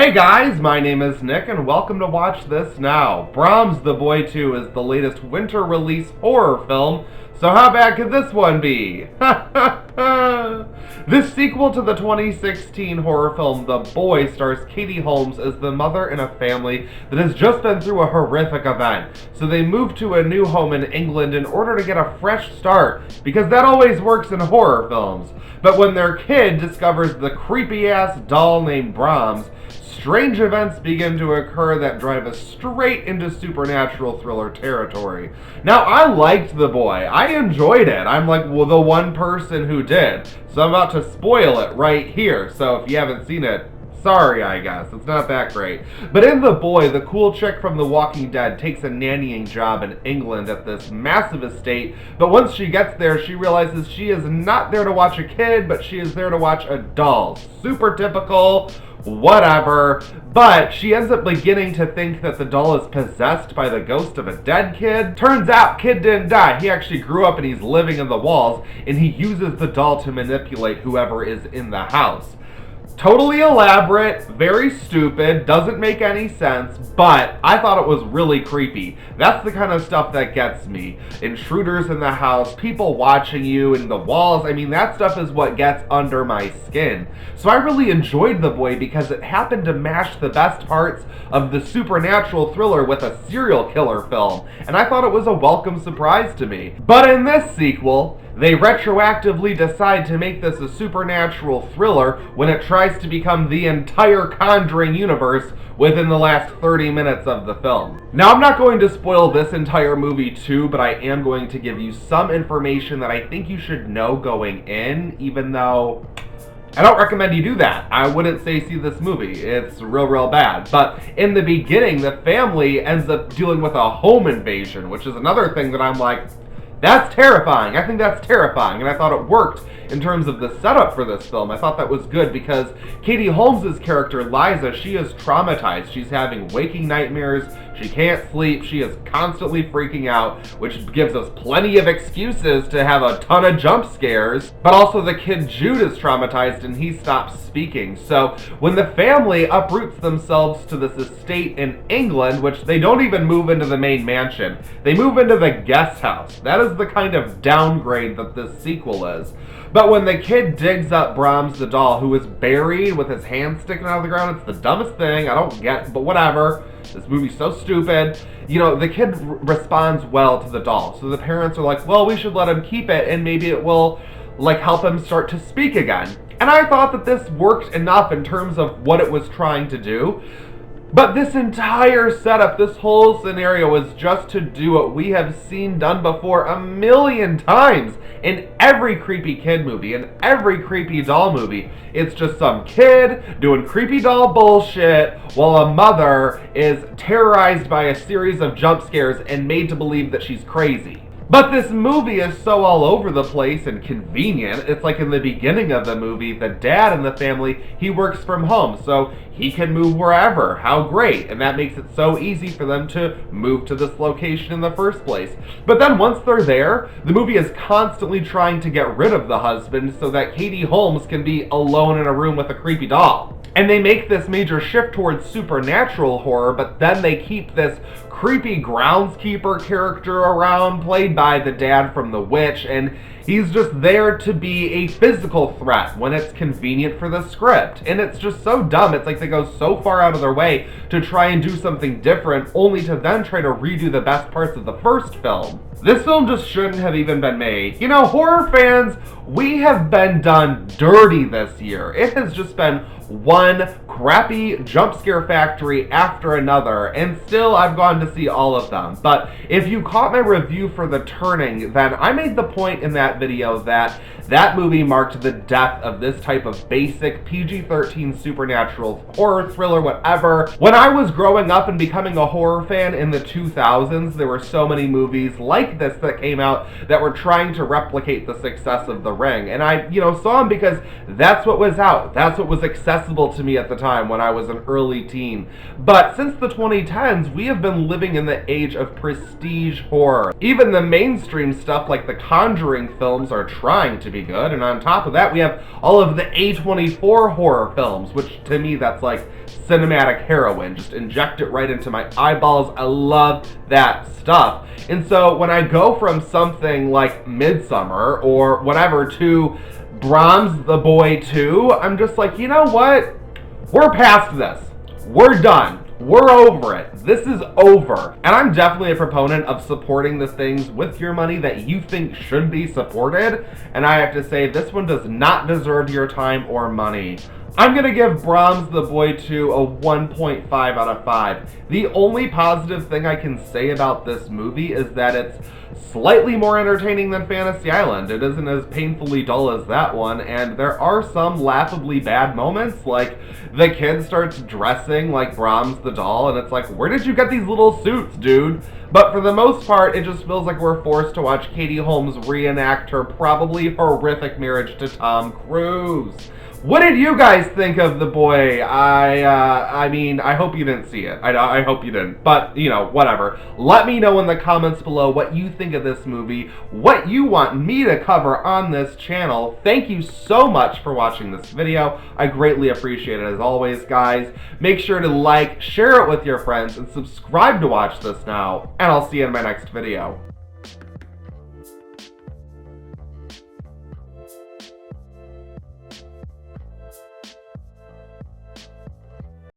Hey guys, my name is Nick and welcome to Watch This Now. Brahms the Boy 2 is the latest winter release horror film, so how bad could this one be? This sequel to the 2016 horror film The Boy stars Katie Holmes as the mother in a family that has just been through a horrific event. So they move to a new home in England in order to get a fresh start, because that always works in horror films. But when their kid discovers the creepy-ass doll named Brahms, strange events begin to occur that drive us straight into supernatural thriller territory. Now, I liked The Boy. I enjoyed it. I'm like, well, the one person who did. So I'm about to spoil it right here. So if you haven't seen it, sorry, I guess. It's not that great. But in The Boy, the cool chick from The Walking Dead takes a nannying job in England at this massive estate, but once she gets there, she realizes she is not there to watch a kid, but she is there to watch a doll. Super typical, whatever. But she ends up beginning to think that the doll is possessed by the ghost of a dead kid. Turns out, kid didn't die. He actually grew up and he's living in the walls, and he uses the doll to manipulate whoever is in the house. Totally elaborate, very stupid, doesn't make any sense, but I thought it was really creepy. That's the kind of stuff that gets me. Intruders in the house, people watching you in the walls, I mean, that stuff is what gets under my skin. So I really enjoyed The Boy because it happened to mash the best parts of the supernatural thriller with a serial killer film, and I thought it was a welcome surprise to me. But in this sequel, they retroactively decide to make this a supernatural thriller when it tries to become the entire Conjuring universe within the last 30 minutes of the film. Now, I'm not going to spoil this entire movie too, but I am going to give you some information that I think you should know going in, even though I don't recommend you do that. I wouldn't say see this movie. It's real bad. But in the beginning, the family ends up dealing with a home invasion, which is another thing that I'm like, that's terrifying. I think that's terrifying, and I thought it worked in terms of the setup for this film. I thought that was good because Katie Holmes' character, Liza, she is traumatized. She's having waking nightmares. She can't sleep. She is constantly freaking out, which gives us plenty of excuses to have a ton of jump scares. But also the kid Jude is traumatized and he stops speaking. So when the family uproots themselves to this estate in England, which they don't even move into the main mansion, they move into the guest house. That is the kind of downgrade that this sequel is. But when the kid digs up Brahms the doll, who is buried with his hand sticking out of the ground, it's the dumbest thing. I don't get, but whatever. This movie's so stupid. You know, the kid responds well to the doll. So the parents are like, well, we should let him keep it and maybe it will, like, help him start to speak again. And I thought that this worked enough in terms of what it was trying to do. But this entire setup, this whole scenario was just to do what we have seen done before a million times in every creepy kid movie, in every creepy doll movie. It's just some kid doing creepy doll bullshit while a mother is terrorized by a series of jump scares and made to believe that she's crazy. But this movie is so all over the place and convenient. It's like in the beginning of the movie, the dad in the family, he works from home, so he can move wherever. How great. And that makes it so easy for them to move to this location in the first place. But then once they're there, the movie is constantly trying to get rid of the husband so that Katie Holmes can be alone in a room with a creepy doll. And they make this major shift towards supernatural horror, but then they keep this creepy groundskeeper character around, played by the dad from The Witch, and he's just there to be a physical threat when it's convenient for the script. And it's just so dumb. It's like they go so far out of their way to try and do something different, only to then try to redo the best parts of the first film. This film just shouldn't have even been made. You know, horror fans, we have been done dirty this year. It has just been one crappy jump scare factory after another, and still I've gone to see all of them. But if you caught my review for The Turning, then I made the point in that video that that movie marked the death of this type of basic PG-13 supernatural horror thriller, whatever. When I was growing up and becoming a horror fan in the 2000s, there were so many movies like this that came out that were trying to replicate the success of The Ring. And I, saw them because that's what was out. That's what was accessible to me at the time when I was an early teen. But since the 2010s, we have been living in the age of prestige horror. Even the mainstream stuff like the Conjuring film films are trying to be good, and on top of that, we have all of the A24 horror films, which to me, that's like cinematic heroin. Just inject it right into my eyeballs. I love that stuff. And so when I go from something like Midsummer or whatever to Brahms the Boy 2, I'm just like, you know what? We're past this. We're done. We're over it. This is over. And I'm definitely a proponent of supporting the things with your money that you think should be supported. And I have to say, this one does not deserve your time or money. I'm going to give Brahms the Boy 2 a 1.5 out of 5. The only positive thing I can say about this movie is that it's slightly more entertaining than Fantasy Island. It isn't as painfully dull as that one, and there are some laughably bad moments, like the kid starts dressing like Brahms the doll, and it's like, where did you get these little suits, dude? But for the most part, it just feels like we're forced to watch Katie Holmes reenact her probably horrific marriage to Tom Cruise. What did you guys think of The Boy? I mean, I hope you didn't see it. I hope you didn't. But, you know, whatever. Let me know in the comments below what you think of this movie, what you want me to cover on this channel. Thank you so much for watching this video. I greatly appreciate it as always, guys. Make sure to like, share it with your friends, and subscribe to watch this now. And I'll see you in my next video.